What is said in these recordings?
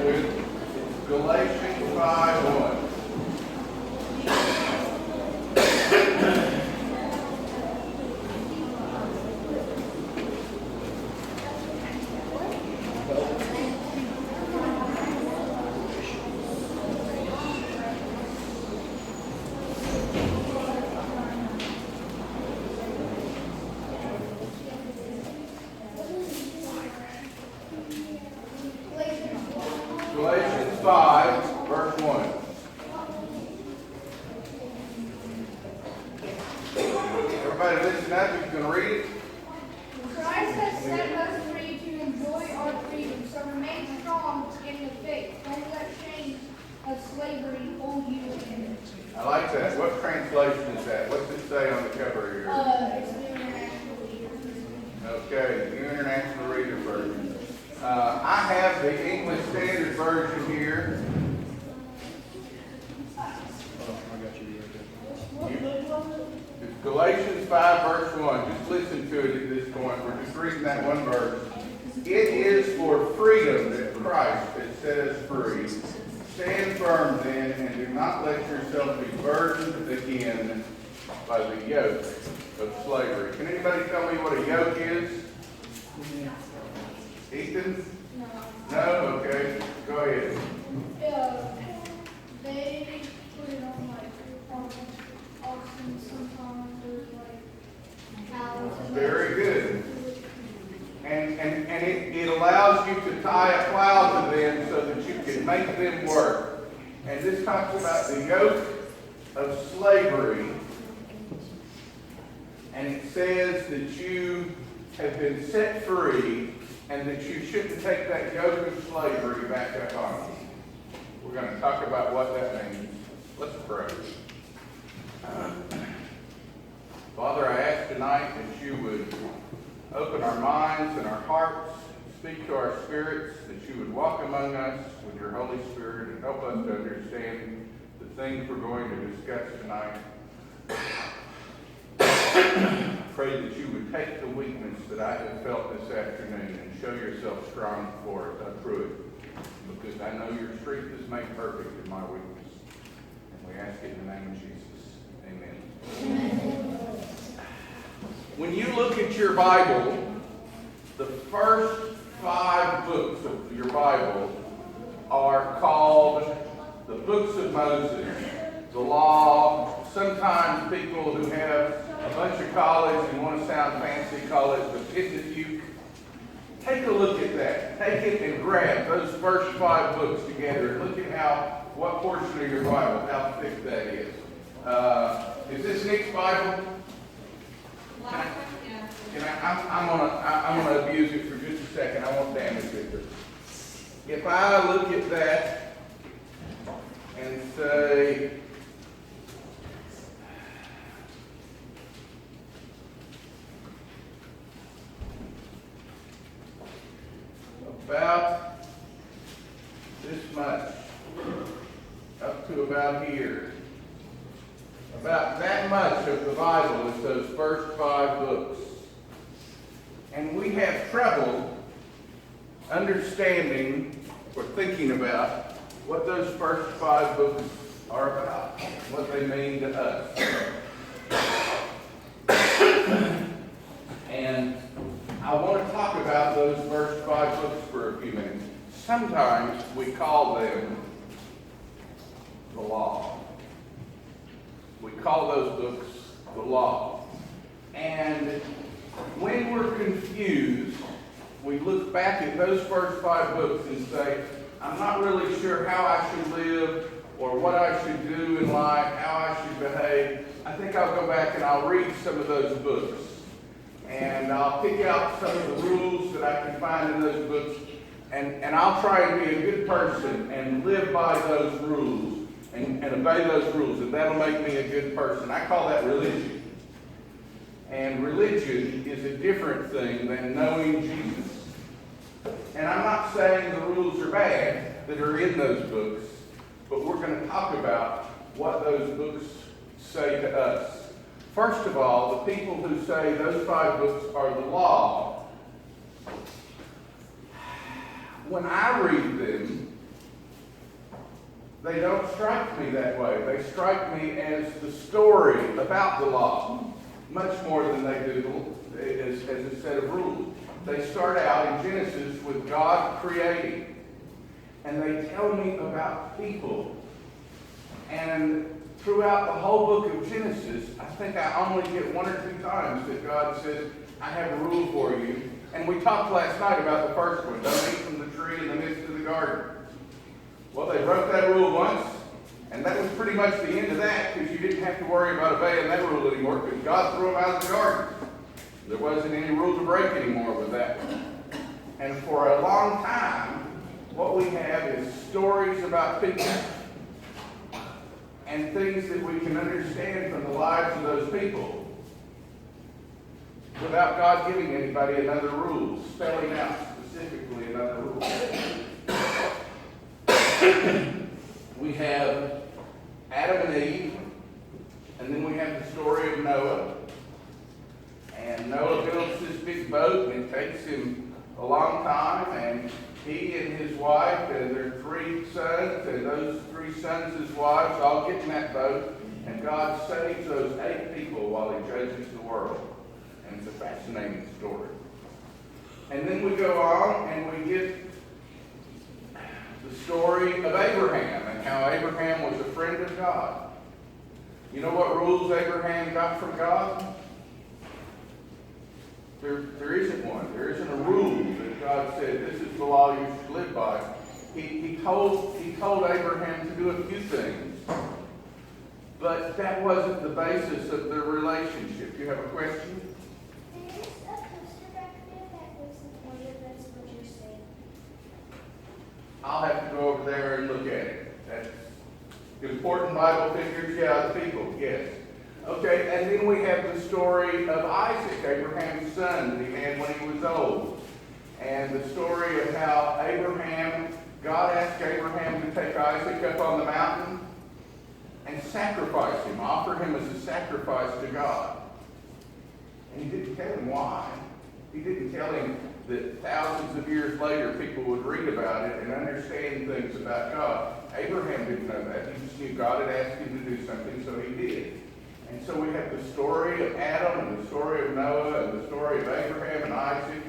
with. It's Galatians 5:1. Galatians 5, verse 1. Everybody listen up, you can read it. Christ has set us free to enjoy our freedom, so remain strong in the faith. Don't let chains of slavery hold you again. I like that. What translation is that? What's it say on the cover here? It's the International Reader. Okay, the New International Reader Version. I have the English Standard Version here. It's Galatians 5, verse 1. Just listen to it at this point. We're just reading that one verse. It is for freedom that Christ has set us free. Stand firm then, and do not let yourself be burdened again by the yoke of slavery. Can anybody tell me what a yoke is? Ethan? No? Okay. Go ahead. They put it on like oxen sometimes, or like cows. Very good. And it allows you to tie a plow to them so that you can make them work. And this talks about the yoke of slavery. And it says that you have been set free and that you shouldn't take that yoke of slavery back up on you. We're going to talk about what that means. Let's pray. Father, I ask tonight that you would open our minds and our hearts, speak to our spirits, that you would walk among us with your Holy Spirit and help us to understand the things we're going to discuss tonight. Pray that you would take the weakness that I have felt this afternoon and show yourself strong for it, through it, because I know your strength is made perfect in my weakness. And we ask it in the name of Jesus. Amen. When you look at your Bible, the first 5 books of your Bible are called the books of Moses, the law. Sometimes people who have a bunch of college and want to sound fancy call it the Pentateuch. Take a look at that. Take it and grab those first 5 books together and look at what portion of your Bible, how thick that is. Is this Nick's Bible? I'm gonna abuse it for just a second. I won't damage it. If I look at that and say, about this much, up to about here. About that much of the Bible is those first 5 books. And we have trouble understanding or thinking about what those first 5 books are about, what they mean to us. And I want to talk about those first 5 books for a few minutes. Sometimes we call them the law. We call those books the law. And when we're confused, we look back at those first 5 books and say, I'm not really sure how I should live or what I should do in life, how I should behave. I think I'll go back and I'll read some of those books. And I'll pick out some of the rules that I can find in those books. And I'll try and be a good person and live by those rules and obey those rules. And that'll make me a good person. I call that religion. And religion is a different thing than knowing Jesus. And I'm not saying the rules are bad that are in those books, but we're going to talk about what those books say to us. First of all, the people who say those 5 books are the law, when I read them, they don't strike me that way. They strike me as the story about the law, much more than they do as a set of rules. They start out in Genesis with God creating, and they tell me about people. And throughout the whole book of Genesis, I think I only get one or two times that God says, I have a rule for you. And we talked last night about the first one, don't eat from the tree in the midst of the garden. Well, they wrote that rule once, and that was pretty much the end of that, because you didn't have to worry about obeying that rule anymore, because God threw them out of the garden. There wasn't any rule to break anymore with that one. And for a long time, what we have is stories about people and things that we can understand from the lives of those people without God giving anybody another rule, spelling out specifically another rule. We have Adam and Eve, and then we have the story of Noah. And Noah builds this big boat, and it takes him a long time, and he and his wife and their 3 sons, and those 3 sons' wives all get in that boat, and God saves those 8 people while he judges the world. And it's a fascinating story. And then we go on and we get the story of Abraham and how Abraham was a friend of God. You know what rules Abraham got from God? There isn't one. There isn't a rule that God said, this is the law you should live by. He told Abraham to do a few things. But that wasn't the basis of their relationship. You have a question? There is a poster back there that looks important. That's what you're saying. I'll have to go over there and look at it. That's important Bible figures, yeah, the people, yes. Okay, and then we have the story of Isaac, Abraham's son that he had when he was old. And the story of how God asked Abraham to take Isaac up on the mountain and sacrifice him, offer him as a sacrifice to God. And he didn't tell him why. He didn't tell him that thousands of years later people would read about it and understand things about God. Abraham didn't know that. He just knew God had asked him to do something, so he did. And so we have the story of Adam and the story of Noah and the story of Abraham and Isaac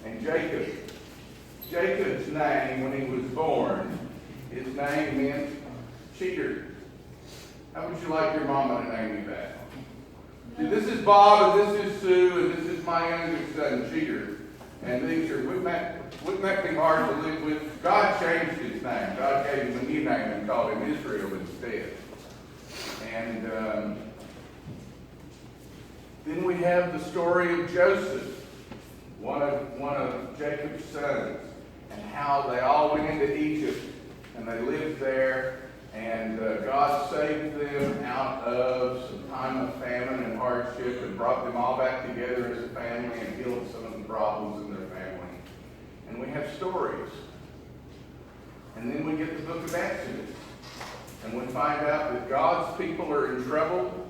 and Jacob. Jacob's name when he was born, his name meant cheater. How would you like your mama to name you that? See, this is Bob and this is Sue and this is my youngest son, Cheater. And these are, wouldn't that be hard to live with? God changed his name. God gave him a new name and called him Israel instead. And then we have the story of Joseph, one of Jacob's sons, and how they all went into Egypt and they lived there, and God saved them out of some time of famine and hardship and brought them all back together as a family and healed some of the problems in their family. And we have stories. And then we get the book of Exodus, and we find out that God's people are in trouble.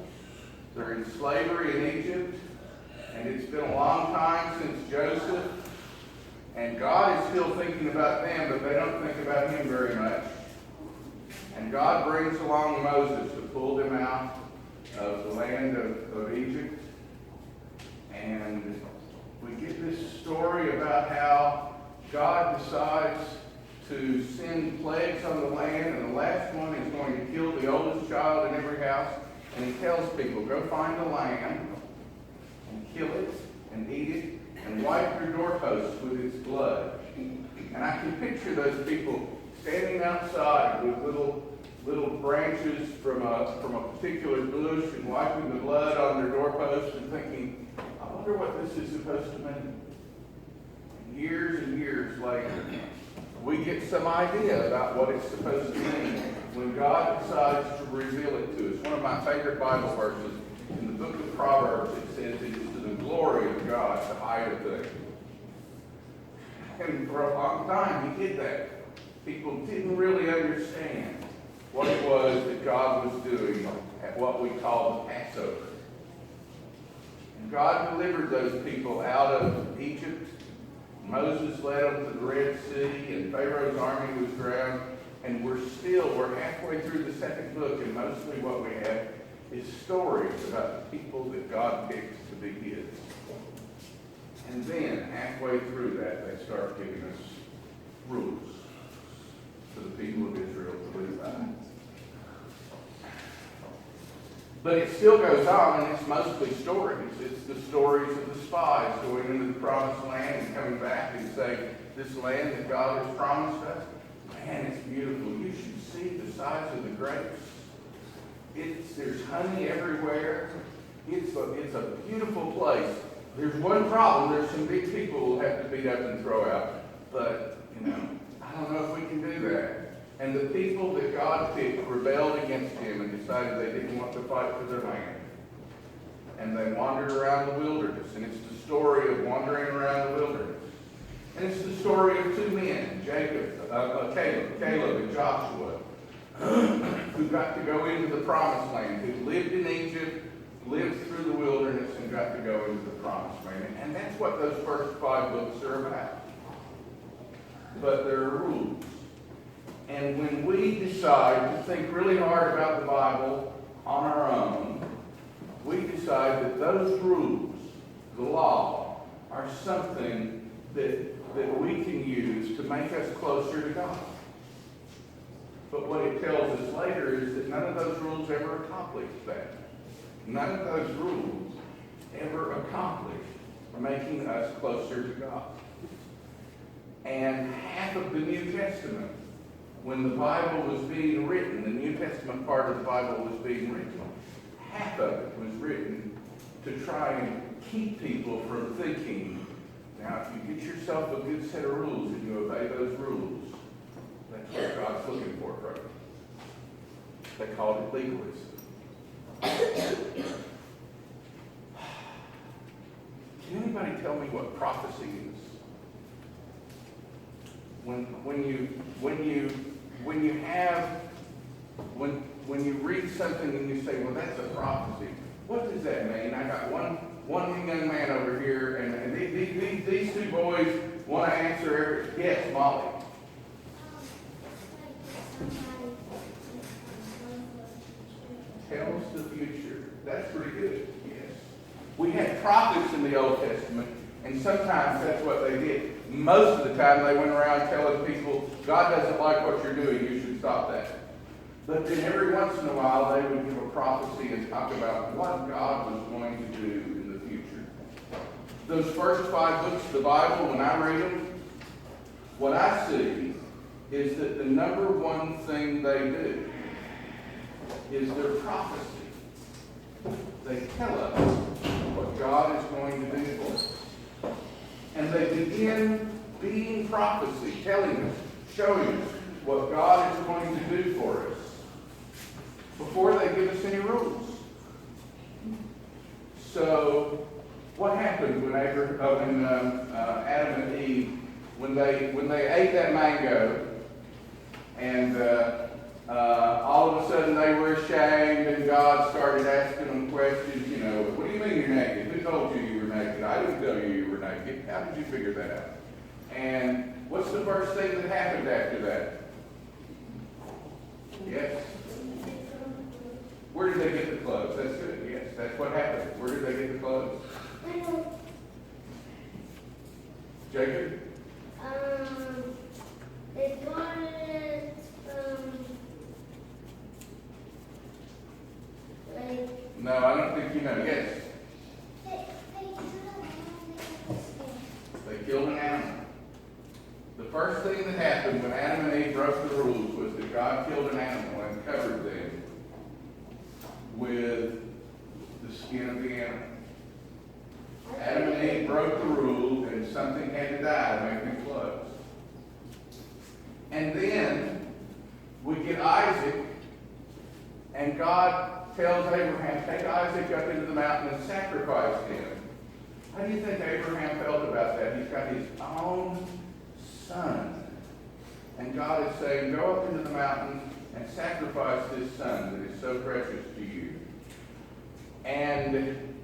They're in slavery in Egypt, and it's been a long time since Joseph, and God is still thinking about them, but they don't think about him very much. And God brings along Moses to pull them out of the land of Egypt, and we get this story about how God decides to send plagues on the land, and the last one is going to kill the oldest child in every house. And he tells people, go find a lamb and kill it and eat it and wipe your doorposts with its blood. And I can picture those people standing outside with little branches from a particular bush and wiping the blood on their doorposts and thinking, I wonder what this is supposed to mean. And years later, we get some idea about what it's supposed to mean when God decides to reveal it to us. One of my favorite Bible verses in the book of Proverbs, it says, it is to the glory of God to hide a thing. And for a long time, he did that. People didn't really understand what it was that God was doing at what we call the Passover. And God delivered those people out of Egypt. Moses led them to the Red Sea, and Pharaoh's army was drowned. And we're halfway halfway through the second book, and mostly what we have is stories about the people that God picks to be his. And then, halfway through that, they start giving us rules for the people of Israel to live by. But it still goes on, and it's mostly stories. It's the stories of the spies going into the promised land and coming back and saying, this land that God has promised us, man, it's beautiful. You should see the size of the grapes. There's honey everywhere. It's a beautiful place. There's one problem. There's some big people we'll have to beat up and throw out. But, I don't know if we can do that. And the people that God picked rebelled against him and decided they didn't want to fight for their land. And they wandered around the wilderness. And it's the story of wandering around the wilderness. And it's the story of two men, Caleb and Joshua, who got to go into the promised land, who lived in Egypt, lived through the wilderness, and got to go into the promised land. And that's what those first 5 books are about. But there are rules. And when we decide to think really hard about the Bible on our own, we decide that those rules, the law, are something that we can use to make us closer to God. But what it tells us later is that none of those rules ever accomplish that. None of those rules ever accomplish making us closer to God. And half of the New Testament, when the Bible was being written, the New Testament part of the Bible was being written, half of it was written to try and keep people from thinking, now if you get yourself a good set of rules and you obey those rules, that's what God's looking for from you. They called it legalism. Can anybody tell me what prophecy is? When you read something and you say, well, that's a prophecy, what does that mean? I got one young man over here, and these two boys want to answer every, yes, Molly. Tells the future. That's pretty good, yes. We had prophets in the Old Testament, and sometimes that's what they did. Most of the time they went around telling people, God doesn't like what you're doing, you should stop that. But then every once in a while they would give a prophecy and talk about what God was going to do in the future. Those first 5 books of the Bible, when I read them, what I see is that the number one thing they do is their prophecy. They tell us what God is going to do for us. And they begin being prophecy, telling us, showing us what God is going to do for us before they give us any rules. So, what happened when Adam and Eve, when they ate that mango, and all of a sudden they were ashamed, and God started asking them questions, what do you mean you're naked? Who told you you were naked? I didn't tell you you were naked. How did you figure that out? And what's the first thing that happened after that? Yes. Where did they get the clothes? That's good. Yes, that's what happened. Where did they get the clothes? Jacob? They got it No, I don't think you know. Yes. They killed an animal. The first thing that happened when Adam and Eve broke the rules was that God killed an animal and covered them with the skin of the animal. Adam and Eve broke the rules, and something had to die to make them clothes. And then we get Isaac, and God tells Abraham, take Isaac up into the mountain and sacrifice him. How do you think Abraham felt about that? He's got his own son. And God is saying, go up into the mountain and sacrifice this son that is so precious to you. And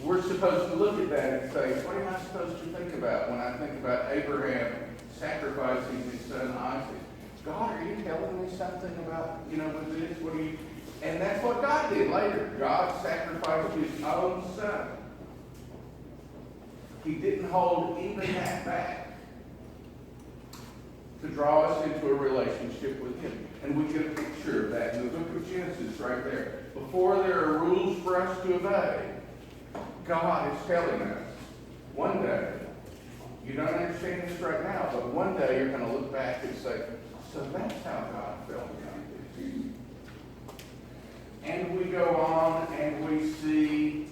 we're supposed to look at that and say, what am I supposed to think about when I think about Abraham sacrificing his son Isaac? God, are you telling me something about, with this? What do you? And that's what God did later. God sacrificed his own son. He didn't hold even that back to draw us into a relationship with him. And we get a picture of that in the book of Genesis right there. Before there are rules for us to obey, God is telling us, one day, you don't understand this right now, but one day you're going to look back and say, so that's how God felt about this. And we go on and we see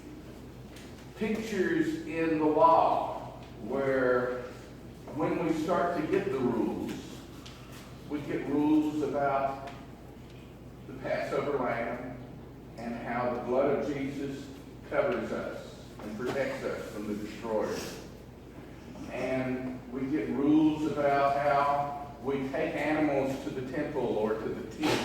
pictures in the law where when we start to get the rules, we get rules about the Passover lamb and how the blood of Jesus covers us and protects us from the destroyer. And we get rules about how we take animals to the temple or to the tent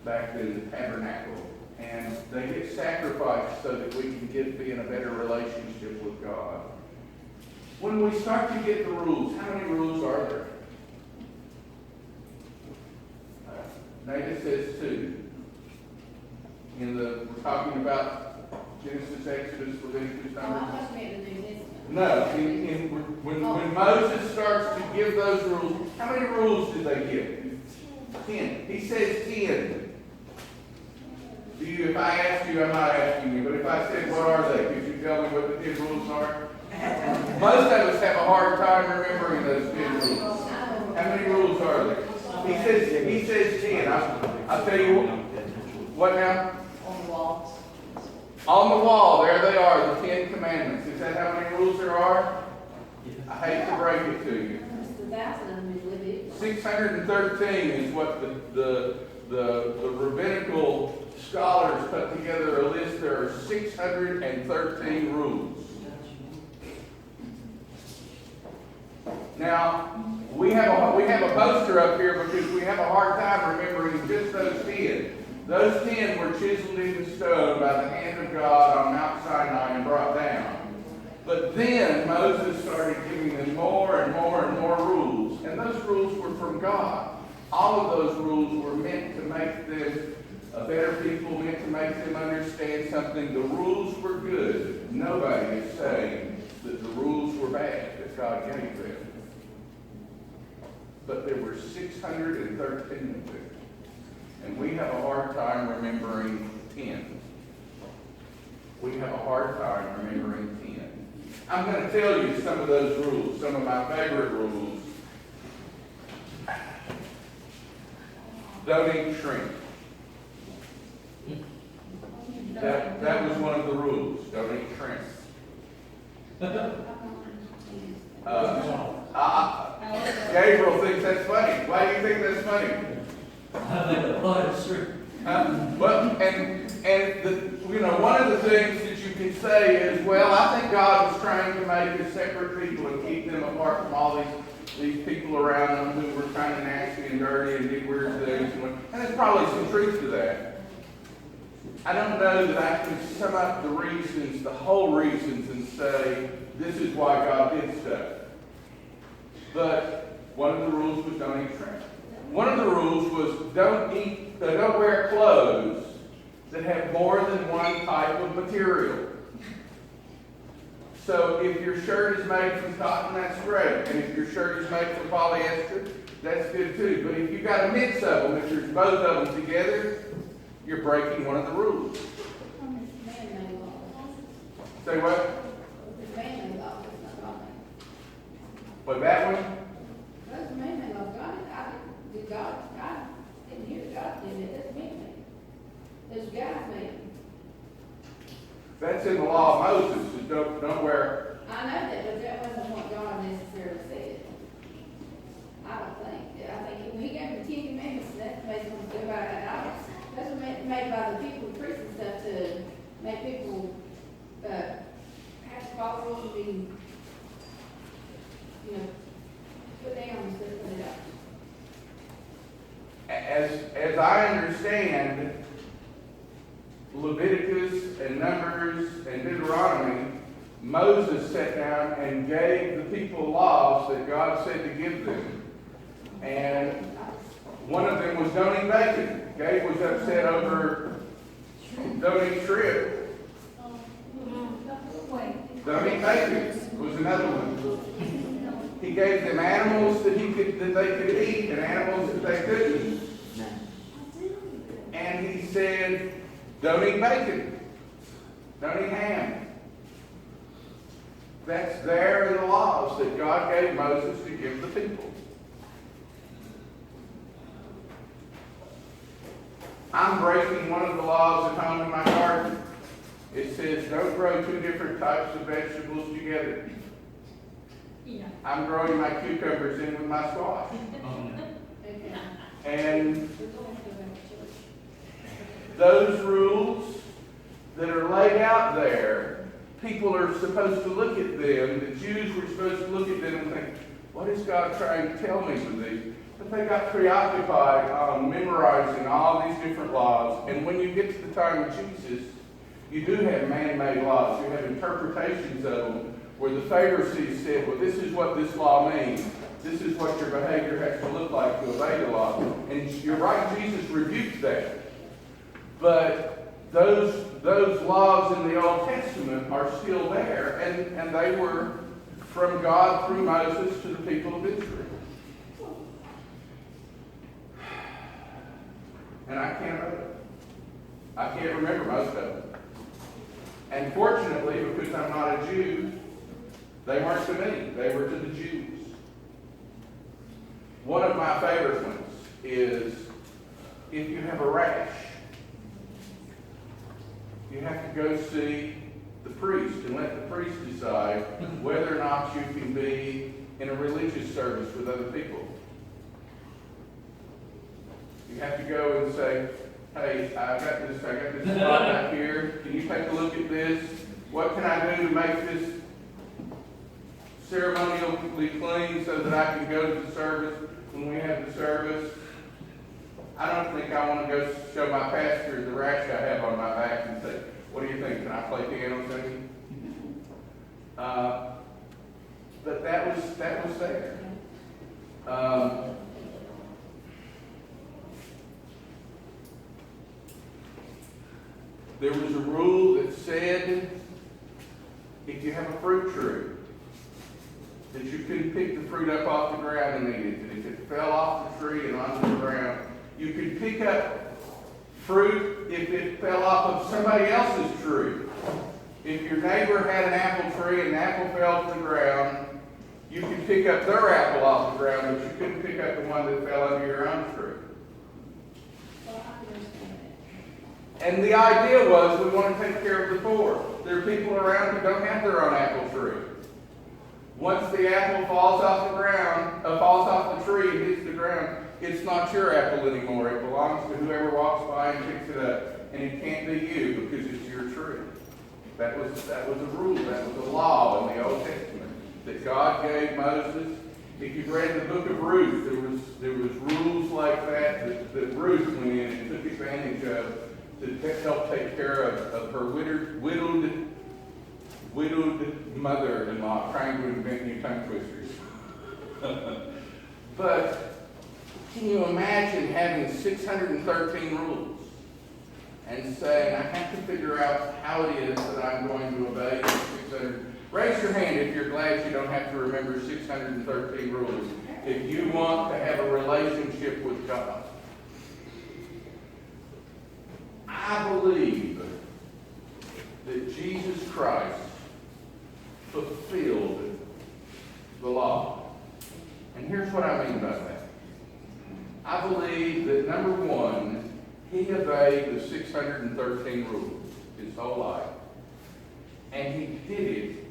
back in the tabernacle. And they get sacrificed so that we can be in a better relationship with God. When we start to get the rules, how many rules are there? Nada says 2. We're talking about Genesis, Exodus, Leviticus, Numbers. No, when Moses starts to give those rules, how many rules did they give? 10. He says 10. If I asked you, I'm not asking you, but if I said, what are they? Could you tell me what the 10 rules are? Most of us have a hard time remembering those 10 rules. How many rules are there? He says 10. I'll tell you what now? On the wall. On the wall, there they are, the 10 commandments. Is that how many rules there are? I hate to break it to you. 613 is what the rabbinical scholars put together a list. There are 613 rules. Now, we have a poster up here because we have a hard time remembering just those 10. Those 10 were chiseled into stone by the hand of God on Mount Sinai and brought down. But then Moses started giving them more and more and more rules. And those rules were from God. All of those rules were meant to make them a better people, meant to make them understand something. The rules were good. Nobody is saying that the rules were bad that God gave them. But there were 613 of them. And we have a hard time remembering 10. We have a hard time remembering 10. I'm going to tell you some of those rules, some of my favorite rules. Don't eat shrimp. That was one of the rules. Don't eat shrimp. Gabriel thinks that's funny. Why do you think that's funny? I think a lot of shrimp. Well, one of the things that you can say is, well, I think God was trying to make us separate people and keep them apart from all these people around them who were kind of nasty and dirty and did weird things. And there's probably some truth to that. I don't know that I can sum up the reasons, the whole reasons, and say, this is why God did stuff. But one of the rules was don't eat shrimp. One of the rules was don't wear clothes that have more than one type of material. So if your shirt is made from cotton, that's great. And if your shirt is made from polyester, that's good too. But if you've got a mix of them, if there's both of them together, you're breaking one of the rules. Say what? What, that one? That's the main thing of God. I didn't hear God did it. That's me. That's God's man. That's in the law of Moses. Is don't wear. I know that, but that wasn't what God necessarily said. I don't think. I think he gave the 10 commandments, and that's made them do about it. That's made by the people, the priests and stuff, to make people have to follow rules and be, put down and stuff, put it up. As I understand, Leviticus and Numbers and Deuteronomy, Moses sat down and gave the people laws that God said to give them. And One of them was don't eat bacon. Gabe was upset over don't eat shrimp. Don't eat bacon was another one. He gave them animals that they could eat and animals that they couldn't. And he said, don't eat bacon. Don't eat ham. That's there in the laws that God gave Moses to give the people. I'm breaking one of the laws at home in my garden. It says don't grow two different types of vegetables together. Yeah. I'm growing my cucumbers in with my squash. And those rules that are laid out there, people are supposed to look at them. The Jews were supposed to look at them and think, what is God trying to tell me with these? But they got preoccupied on memorizing all these different laws. And when you get to the time of Jesus, you do have man-made laws. You have interpretations of them where the Pharisees said, well, this is what this law means. This is what your behavior has to look like to obey the law. And you're right, Jesus rebuked that. But those laws in the Old Testament are still there, and they were from God through Moses to the people of Israel. And I can't remember most of them. And fortunately, because I'm not a Jew, they weren't to me, they were to the Jews. One of my favorite ones is if you have a rash, you have to go see the priest and let the priest decide whether or not you can be in a religious service with other people. You have to go and say, hey, I got this spot out here. Can you take a look at this? What can I do to make this ceremonially clean so that I can go to the service when we have the service? I don't think I want to go show my pastor the rash I have on my back and say, what do you think? Can I play piano singing? But that was there. There was a rule that said if you have a fruit tree, that you couldn't pick the fruit up off the ground and eat it. And if it fell off the tree and onto the ground, you could pick up fruit if it fell off of somebody else's tree. If your neighbor had an apple tree and an apple fell to the ground, you could pick up their apple off the ground, but you couldn't pick up the one that fell under your own tree. And the idea was we want to take care of the poor. There are people around who don't have their own apple tree. Once the apple falls off the tree and hits the ground, it's not your apple anymore. It belongs to whoever walks by and picks it up. And it can't be you because it's your tree. That was a rule. That was a law in the Old Testament that God gave Moses. If you've read the book of Ruth, there was rules like that Ruth went in and took advantage of to help take care of her widowed mother-in-law, trying to invent new tongue twisters. But can you imagine having 613 rules and saying, I have to figure out how it is that I'm going to obey these 600? Raise your hand if you're glad you don't have to remember 613 rules. If you want to have a relationship with God. I believe that Jesus Christ fulfilled the law. And here's what I mean by that. I believe that number one, he obeyed the 613 rules his whole life. And he did it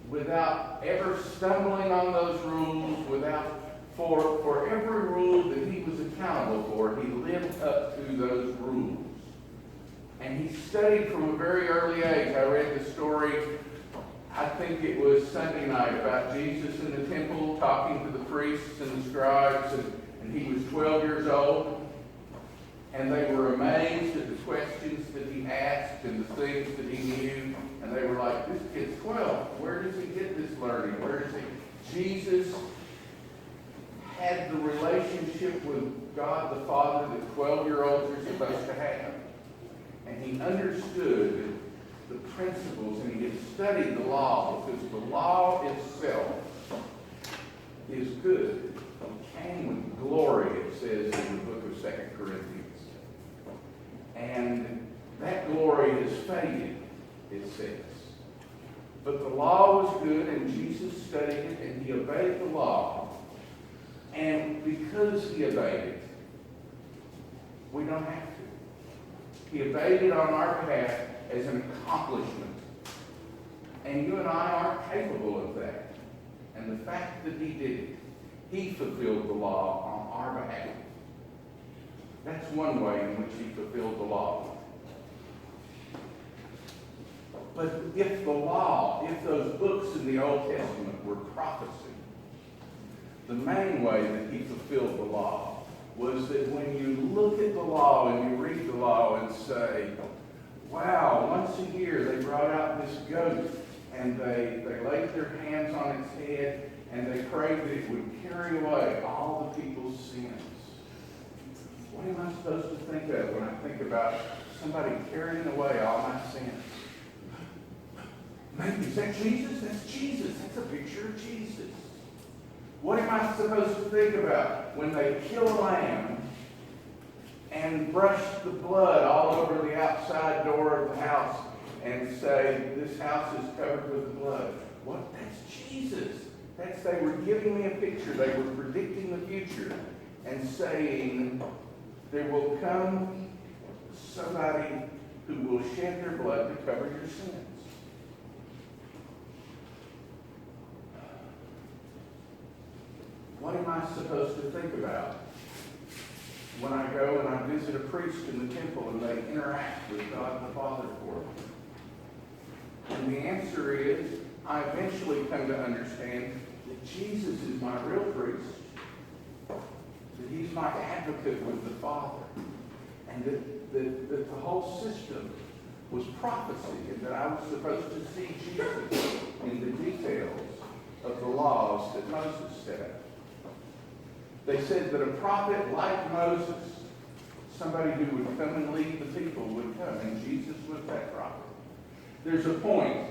without ever stumbling on those rules, for every rule that he was accountable for, he lived up to those rules. And he studied from a very early age. I read the story, I think it was Sunday night, about Jesus in the temple talking to the priests and the scribes, and he was 12 years old. And they were amazed at the questions that he asked and the things that he knew. And they were like, this kid's 12. Where does he get this learning? Jesus had the relationship with God the Father that 12-year-olds are supposed to have. And he understood the principles, and he had studied the law, because the law itself is good. It came with glory, it says in the book of 2 Corinthians. And that glory has faded, it says. But the law was good, and Jesus studied it, and he obeyed the law. And because he obeyed it, we don't have to. He obeyed it on our behalf as an accomplishment. And you and I aren't capable of that. And the fact that he did it, he fulfilled the law on our behalf. That's one way in which he fulfilled the law. But if the law, if those books in the Old Testament were prophecy, the main way that he fulfilled the law was that when you look at the law and you read the law and say, wow, once a year they brought out this goat and they laid their hands on its head and they prayed that it would carry away all the people's sins. What am I supposed to think of when I think about somebody carrying away all my sins? Maybe, is that Jesus? That's Jesus. That's a picture of Jesus. What am I supposed to think about when they kill a lamb and brush the blood all over the outside door of the house and say, this house is covered with blood? What? That's Jesus. They were giving me a picture. They were predicting the future and saying, there will come somebody who will shed their blood to cover your sins. What am I supposed to think about when I go and I visit a priest in the temple and they interact with God the Father for me? And the answer is, I eventually come to understand that Jesus is my real priest, that he's my advocate with the Father, and that the whole system was prophecy, and that I was supposed to see Jesus in the details of the laws that Moses set out. They said that a prophet like Moses, somebody who would come and lead the people, would come, and Jesus was that prophet. There's a point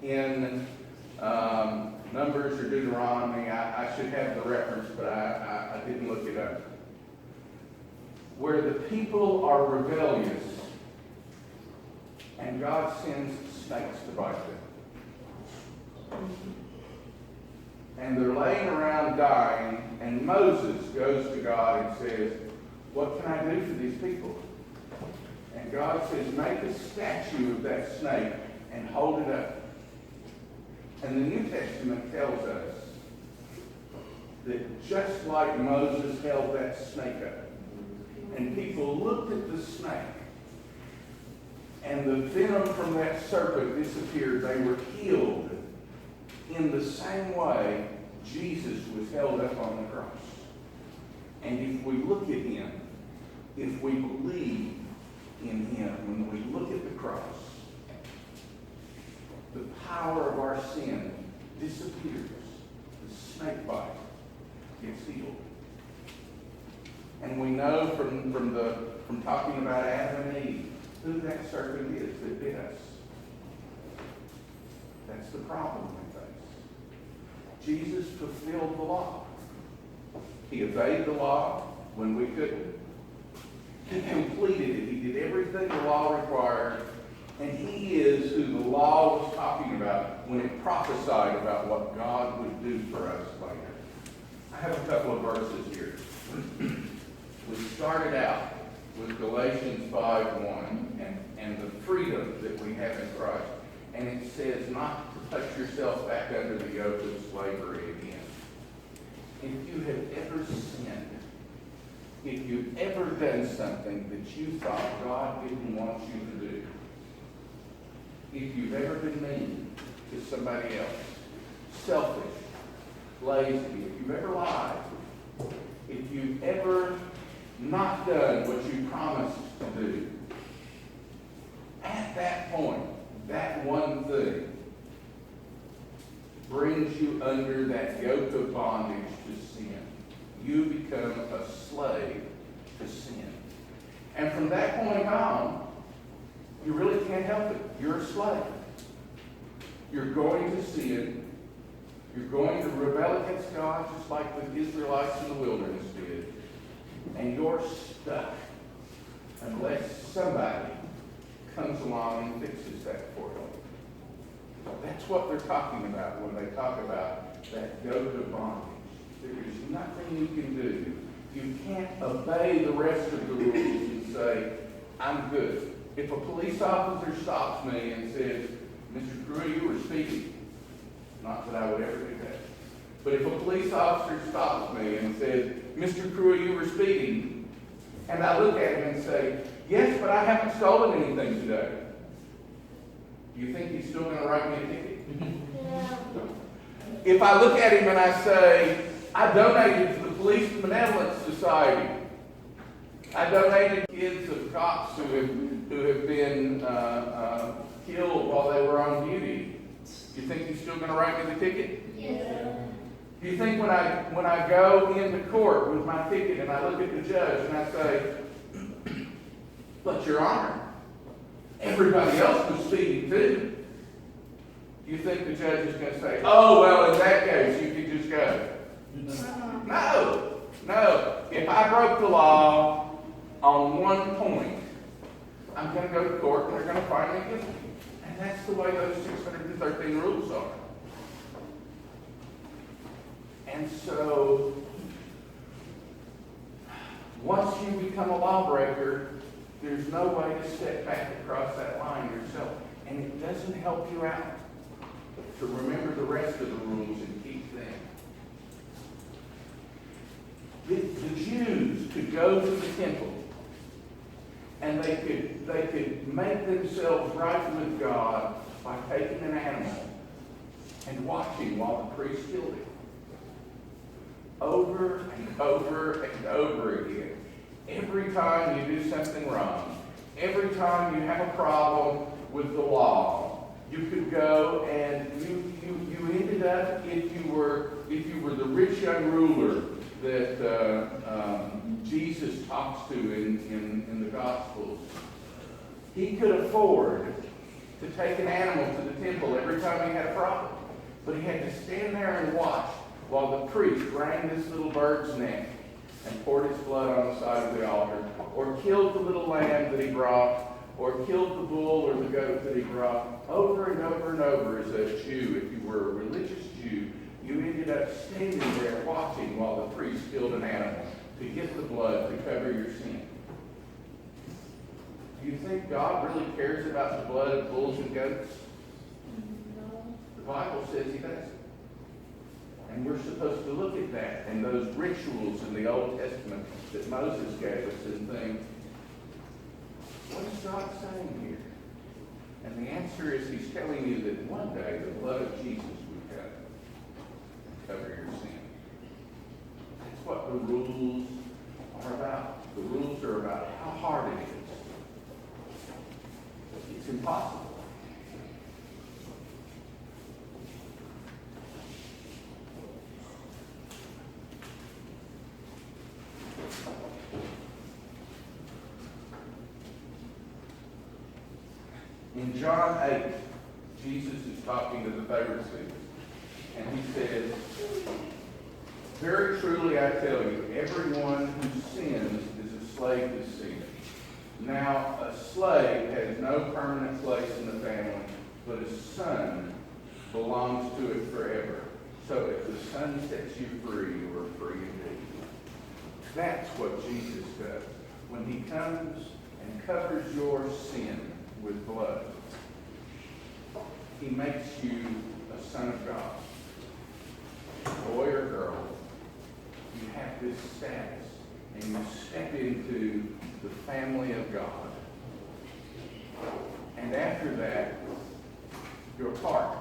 in Numbers or Deuteronomy, I should have the reference, but I didn't look it up, where the people are rebellious and God sends snakes to bite them. And they're laying around dying, and Moses goes to God and says, what can I do for these people? And God says, make a statue of that snake and hold it up. And the New Testament tells us that just like Moses held that snake up, and people looked at the snake, and the venom from that serpent disappeared, they were healed. In the same way, Jesus was held up on the cross. And if we look at him, if we believe in him, when we look at the cross, the power of our sin disappears. The snake bite gets healed. And we know from talking about Adam and Eve who that serpent is that bit us. That's the problem we face. Jesus fulfilled the law. He obeyed the law when we couldn't. He completed it. He did everything the law required. And he is who the law was talking about when it prophesied about what God would do for us later. I have a couple of verses here. We started out with Galatians 5:1 and the freedom that we have in Christ. And it says not to put yourself back under the yoke of slavery again. If you have ever sinned, if you've ever done something that you thought God didn't want you to do, if you've ever been mean to somebody else, selfish, lazy, if you've ever lied, if you've ever not done what you promised to do, at that point, that one thing brings you under that yoke of bondage to sin. become a slave to sin. And from that point on, you really can't help it. You're a slave. You're going to sin. You're going to rebel against God just like the Israelites in the wilderness did. And you're stuck unless somebody comes along and fixes that for you. That's what they're talking about when they talk about that yoke of bondage. There is nothing you can do. You can't obey the rest of the rules and say, I'm good. If a police officer stops me and says, Mr. Cruey, you were speeding. Not that I would ever do that. But if a police officer stops me and says, Mr. Cruey, you were speeding, and I look at him and say, yes, but I haven't stolen anything today. Do you think he's still going to write me a ticket? No. If I look at him and I say, I donated to the Police Benevolent Society. I donated to kids of cops who have been killed while they were on duty. Do you think he's still going to write me the ticket? Yes. Do you think when I go into court with my ticket and I look at the judge and I say, but Your Honor, everybody else was speeding too. Do you think the judge is going to say, oh, well, in that case, you can just go? No. If I broke the law on one point, I'm going to go to court and they're going to find me guilty. And that's the way those 613 rules are. And so, once you become a lawbreaker, there's no way to step back across that line yourself. And it doesn't help you out to remember the rest of the rules and keep them. The Jews could go to the temple and they could make themselves right with God by taking an animal and watching while the priest killed it. Over and over and over again. Every time you do something wrong, every time you have a problem with the law, you could go and you ended up, if you were the rich young ruler that Jesus talks to in the Gospels, he could afford to take an animal to the temple every time he had a problem. But he had to stand there and watch while the priest wrung this little bird's neck and poured its blood on the side of the altar, or killed the little lamb that he brought, or killed the bull or the goat that he brought. Over and over and over as a Jew, if you were a religious Jew, you ended up standing there watching while the priest killed an animal to get the blood to cover your sin. Do you think God really cares about the blood of bulls and goats? No. The Bible says he does. And we're supposed to look at that and those rituals in the Old Testament that Moses gave us and think, what is God saying here? And the answer is he's telling you that one day the blood of Jesus would cover your sin. That's what the rules are about. The rules are about how hard it is. It's impossible. In John 8, Jesus is talking to the Pharisees, and he says, very truly I tell you, everyone who sins is a slave to sin. Now, a slave has no permanent place in the family, but a son belongs to it forever. So if the Son sets you free, you are free indeed. That's what Jesus does. When he comes and covers your sin with blood, he makes you a son of God. Boy or girl, you have this status, and you step into the family of God. And after that, you're part.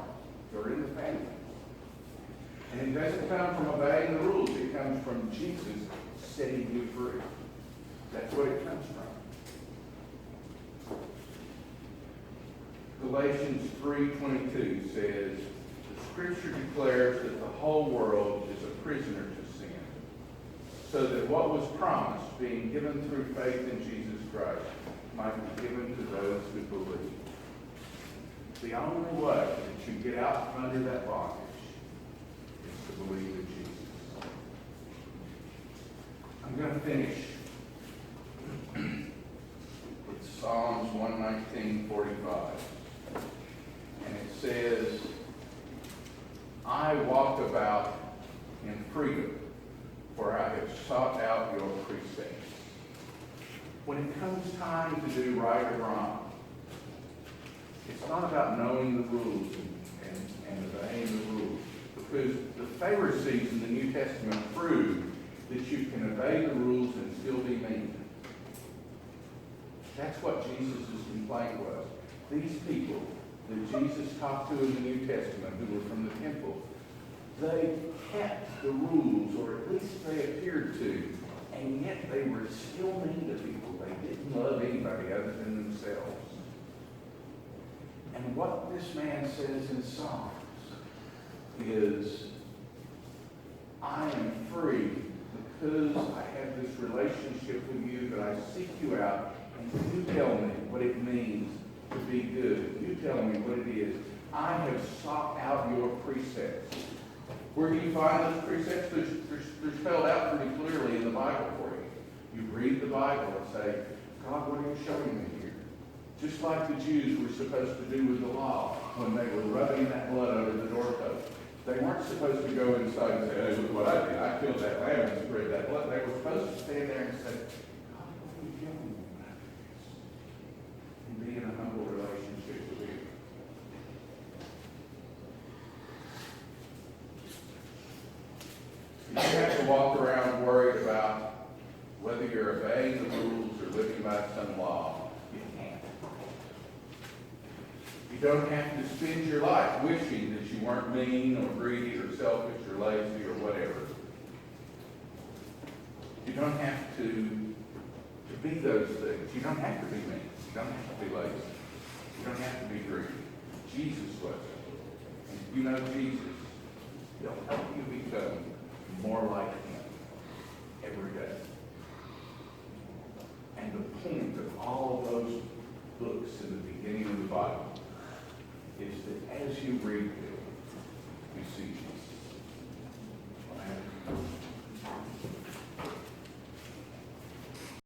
You're in the family. And it doesn't come from obeying the rules. It comes from Jesus setting you free. That's what it comes from. Galatians 3:22 says, the Scripture declares that the whole world is a prisoner to sin. so that what was promised, being given through faith in Jesus Christ, might be given to those who believe. The only way that you get out from under that bondage is to believe in Jesus. I'm going to finish with Psalms 119:45. And it says, I walk about in freedom, for I have sought out your precepts. When it comes time to do right or wrong, it's not about knowing the rules and obeying the rules. Because the Pharisees in the New Testament proved that you can obey the rules and still be mean. That's what Jesus' complaint was. These people that Jesus talked to in the New Testament, who were from the temple, they kept the rules, or at least they appeared to, and yet they were still mean to people. They didn't love anybody other than themselves. And what this man says in Psalms is, I am free because I have this relationship with you, that I seek you out, and you tell me what it means to be good. You tell me what it is. I have sought out your precepts. Where do you find those precepts? They're spelled out pretty clearly in the Bible for you. You read the Bible and say, God, what are you showing me here? Just like the Jews were supposed to do with the law when they were rubbing that blood over the doorpost. They weren't supposed to go inside and say, hey, look what I did. I killed that lamb and spread that blood. They were supposed to stand there and say, God, what are you telling me about this? And be in a humble relationship with you. You don't have to walk around worried about whether you're obeying the rules or living by some law. You can't. You don't have to spend your life wishing that you weren't mean or greedy or selfish or lazy or whatever. You don't have to be those things. You don't have to be mean. You don't have to be lazy. You don't have to be greedy. Jesus was. And if you know Jesus, he'll help you become more like him every day. And the point of all of those books in the beginning of the Bible is that as you read them, you see Jesus.